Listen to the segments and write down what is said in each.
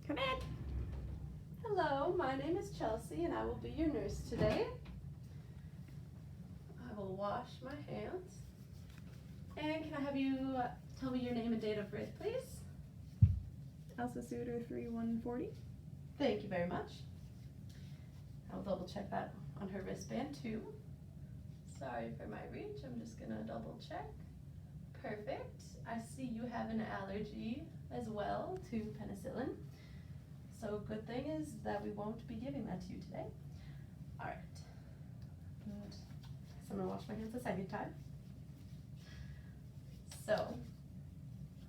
Come in. Hello, my name is Chelsea and I will be your nurse today. I will wash my hands. And can I have you tell me your name and date of birth, please? Elsa Suter 3140. Thank you very much. I'll double check that on her wristband too. Sorry for my reach, I'm just gonna double check. Perfect. I see you have an allergy as well to penicillin. So good thing is that we won't be giving that to you today. All right. Good. So I'm gonna wash my hands a second time. So,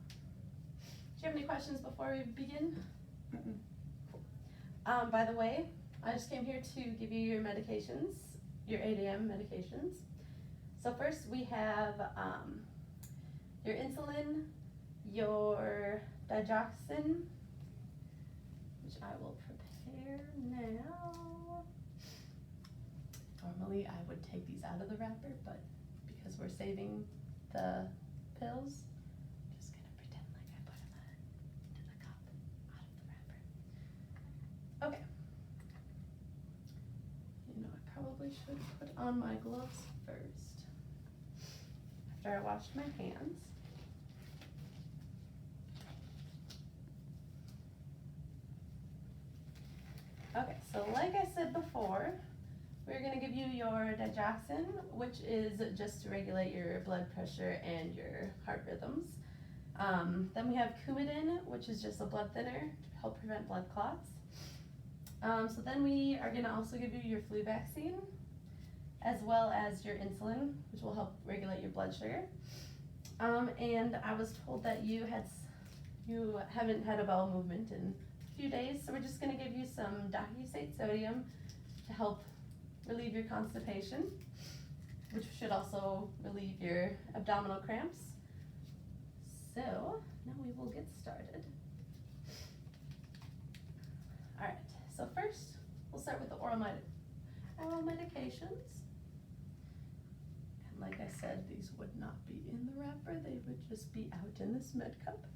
do you have any questions before we begin? By the way, I just came here to give you your medications, your 8 a.m. medications. So first we have your insulin, your digoxin, which I will prepare now. Normally I would take these out of the wrapper, but because we're saving the pills, I'm just gonna pretend like I put them into the cup out of the wrapper. Okay. You know, I probably should put on my gloves first, after I washed my hands. Okay, so like I said before, we're gonna give you your digoxin, which is just to regulate your blood pressure and your heart rhythms. Then we have Coumadin, which is just a blood thinner to help prevent blood clots. So then we are gonna also give you your flu vaccine, as well as your insulin, which will help regulate your blood sugar. And I was told that you haven't had a bowel movement in a few days, so we're just gonna give you some docusate sodium to help relieve your constipation, which should also relieve your abdominal cramps. So now we will get started. All right, so first we'll start with the oral medications. And like I said, these would not be in the wrapper, they would just be out in this med cup.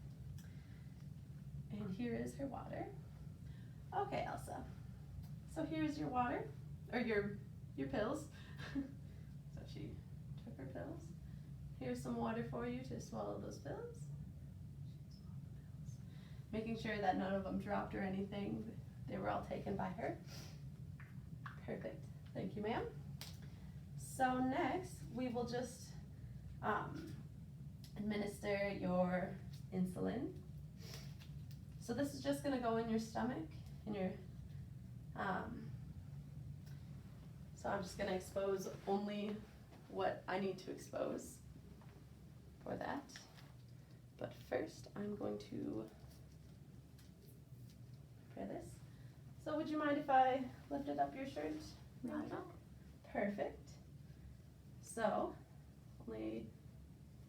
And here is her water. Okay, Elsa, so here's your water, or your pills. So she took her pills. Here's some water for you to swallow those pills. Making sure that none of them dropped or anything. They were all taken by her. Perfect. Thank you, ma'am. So next, we will just administer your insulin. So this is just gonna go in your stomach, so I'm just gonna expose only what I need to expose for that. But first, I'm going to prepare this. So would you mind if I lifted up your shirt? Not at all. Perfect. So, only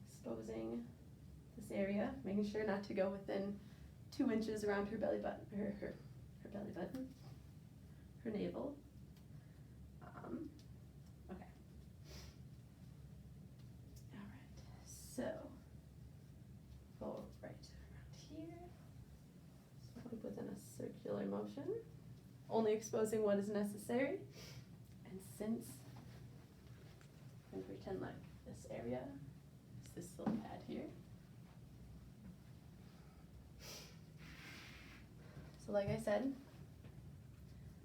exposing this area, making sure not to go within 2 inches around her belly button, her belly button, her navel. Okay. All right. So go right around here. So like within a circular motion, only exposing what is necessary. And since I'm gonna pretend like this area is this little pad here. So like I said,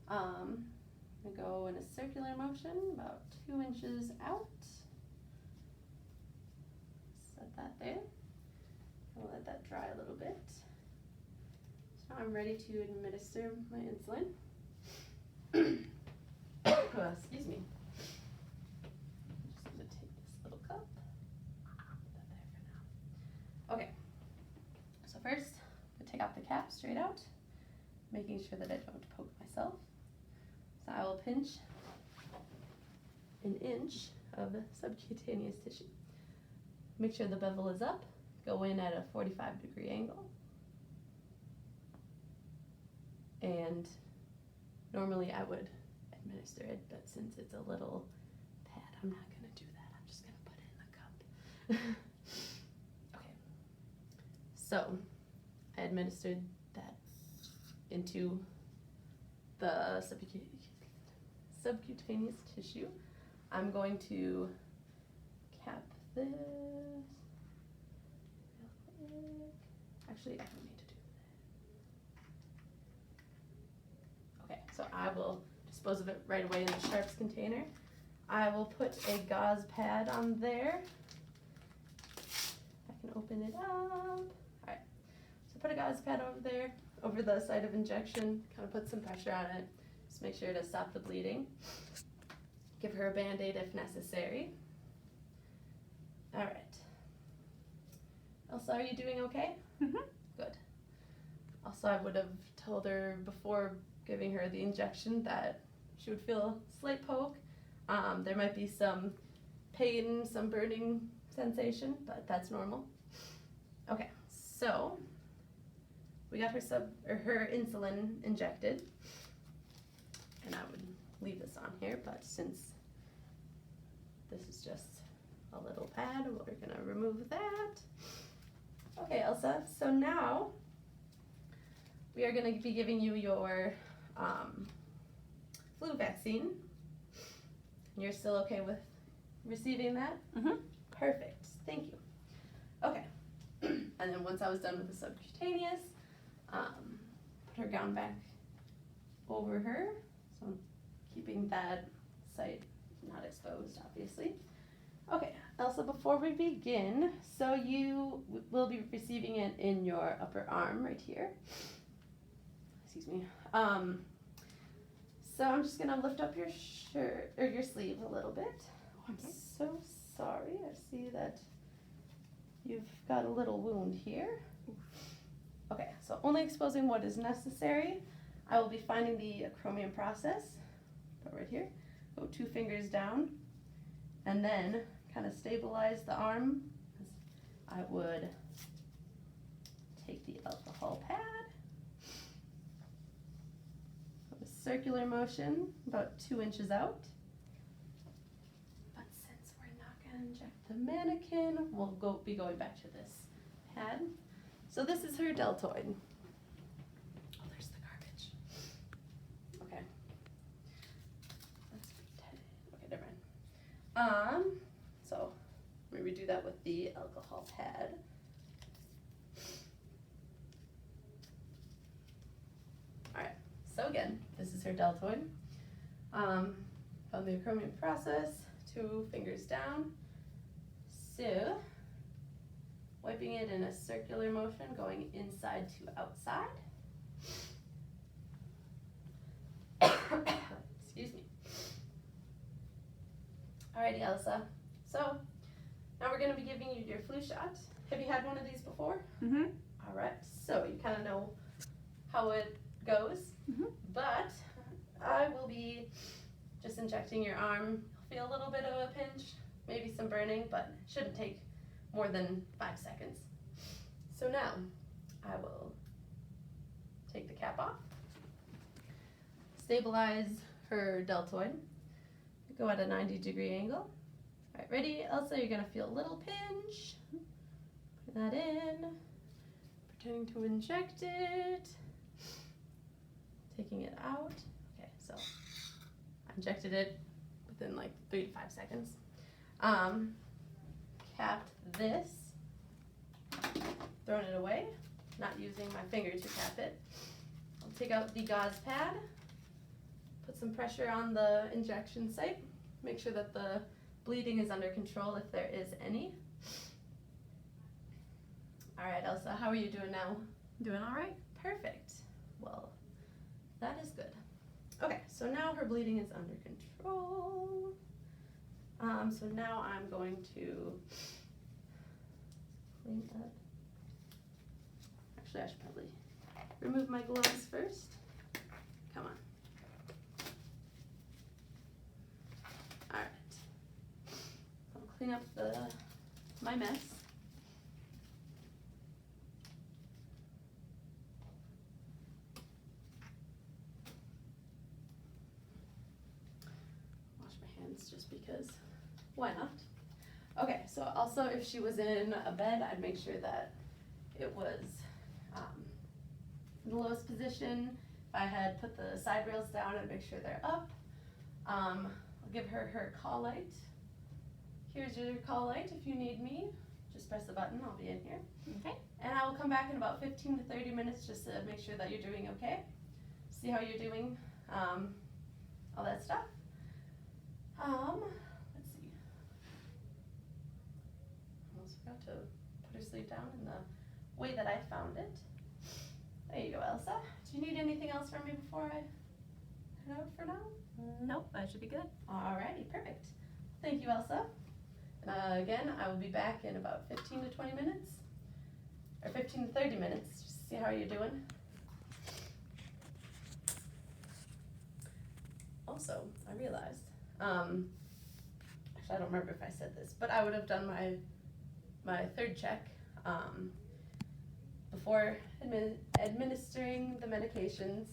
I'm gonna go in a circular motion about 2 inches out. Set that there. I'll let that dry a little bit. So now I'm ready to administer my insulin. Excuse me. I'm just gonna take this little cup. Put that there for now. Okay. So first, I'm gonna take off the cap straight out, making sure that I don't poke myself. So I will pinch an inch of subcutaneous tissue. Make sure the bevel is up. Go in at a 45-degree angle. And normally I would administer it, but since it's a little pad, I'm not gonna do that. I'm just gonna put it in the cup. Okay. So I administered that into the subcutaneous tissue. I'm going to cap this real quick. Actually, I don't need to do that. Okay, so I will dispose of it right away in the sharps container. I will put a gauze pad on there. I can open it up. Alright, so put a gauze pad over there, over the site of injection, kind of put some pressure on it. Just make sure to stop the bleeding. Give her a Band-Aid if necessary. Alright. Elsa, are you doing okay? Mm-hmm. Good. Also, I would have told her before giving her the injection that she would feel a slight poke. There might be some pain, some burning sensation, but that's normal. Okay, so we got her insulin injected, and I would leave this on here, but since this is just a little pad, we're gonna remove that. Okay, Elsa, so now we are gonna be giving you your flu vaccine. You're still okay with receiving that? Mm-hmm. Perfect, thank you. Okay, and then once I was done with the subcutaneous, put her gown back over her, so I'm keeping that site not exposed, obviously. Okay, Elsa, before we begin, so you will be receiving it in your upper arm right here. Excuse me. So I'm just gonna lift up your shirt, or your sleeve a little bit. Oh, I'm so sorry, I see that you've got a little wound here. Okay, so only exposing what is necessary. I will be finding the acromion process, go right here, go 2 fingers down, and then kind of stabilize the arm. I would take the alcohol pad, circular motion, about 2 inches out. But since we're not going to inject the mannequin, we'll be going back to this pad. So this is her deltoid. Oh, there's the garbage. Okay. That's okay, never mind. So we redo that with the alcohol pad. Alright, so again, this is her deltoid. On the acromion process, 2 fingers down. So, wiping it in a circular motion, going inside to outside. Excuse me. Alrighty, Elsa. So, now we're going to be giving you your flu shot. Have you had one of these before? Mm-hmm. Alright, so you kind of know how it goes, but I will be just injecting your arm. You'll feel a little bit of a pinch, maybe some burning, but it shouldn't take more than 5 seconds. So now, I will take the cap off, stabilize her deltoid, go at a 90-degree angle. Alright, ready, Elsa? You're gonna feel a little pinch. Put that in, pretending to inject it, taking it out. Okay, so I injected it within like 3 to 5 seconds. Capped this, thrown it away, not using my finger to cap it. I'll take out the gauze pad, put some pressure on the injection site, make sure that the bleeding is under control if there is any. Alright, Elsa, how are you doing now? Doing all right. Perfect. Well, that is good. Okay, so now her bleeding is under control. So now I'm going to clean up. Actually, I should probably remove my gloves first. Come on. Alright. I'll clean up my mess. Wash my hands just because, why not? Okay, so also if she was in a bed, I'd make sure that it was in the lowest position. If I had put the side rails down, I'd make sure they're up. I'll give her her call light. Here's your call light if you need me. Just press the button, I'll be in here. Okay. And I will come back in about 15 to 30 minutes just to make sure that you're doing okay. See how you're doing, all that stuff. Let's see. Almost forgot to put her sleep down in the way that I found it. There you go, Elsa. Do you need anything else from me before I head out for now? Nope, that should be good. Alrighty, perfect. Thank you, Elsa. Again, I will be back in about 15 to 20 minutes, or 15 to 30 minutes, just to see how you're doing. Also, I realized, actually I don't remember if I said this, but I would have done my third check before administering the medications,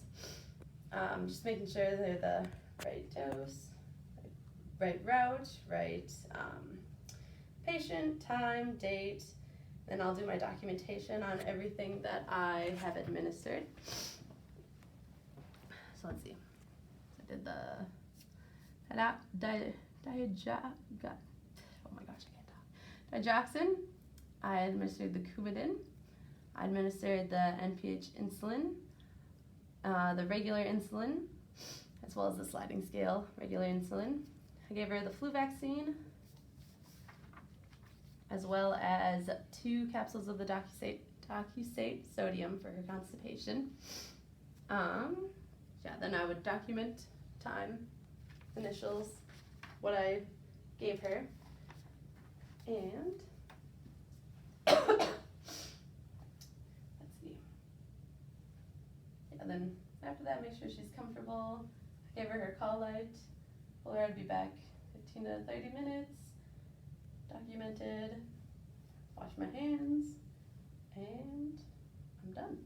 just making sure they're the right dose, right route, right patient, time, date, then I'll do my documentation on everything that I have administered. So let's see. I did the digoxin. I administered the Coumadin. I administered the NPH insulin, the regular insulin, as well as the sliding scale regular insulin. I gave her the flu vaccine, as well as 2 capsules of the docusate sodium for her constipation. Yeah, then I would document time, initials, what I gave her, and let's see. Yeah, then after that, make sure she's comfortable. I gave her her call light. Told her I'd be back 15 to 30 minutes. Documented, wash my hands, and I'm done.